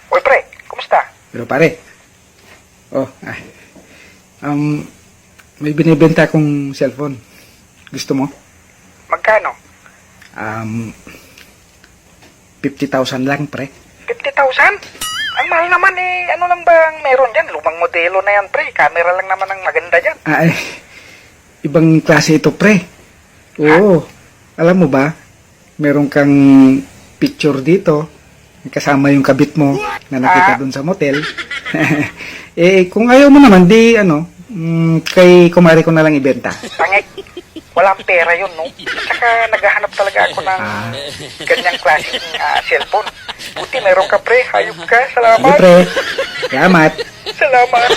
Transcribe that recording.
Uy, pre, kumusta? Pero pare, may binibenta akong cellphone. Gusto mo? Magkano? 50,000 lang, pre. 50,000? Ang mahal naman eh. Ano lang bang meron dyan? Lumang modelo na yan, pre. Camera lang naman ang maganda dyan. Ibang klase ito, pre. Oo. Alam mo ba, meron kang picture dito, kasama yung kabit mo na nakita dun sa motel. Kung ayaw mo naman, kay kumari ko na lang ibenta. Tangik. Walang pera yun, no? Saka naghahanap talaga ako ng ganyang klaseng cellphone. Buti meron ka, pre. Hayop ka. Sige, Salamat. pre. Salamat. Salamat.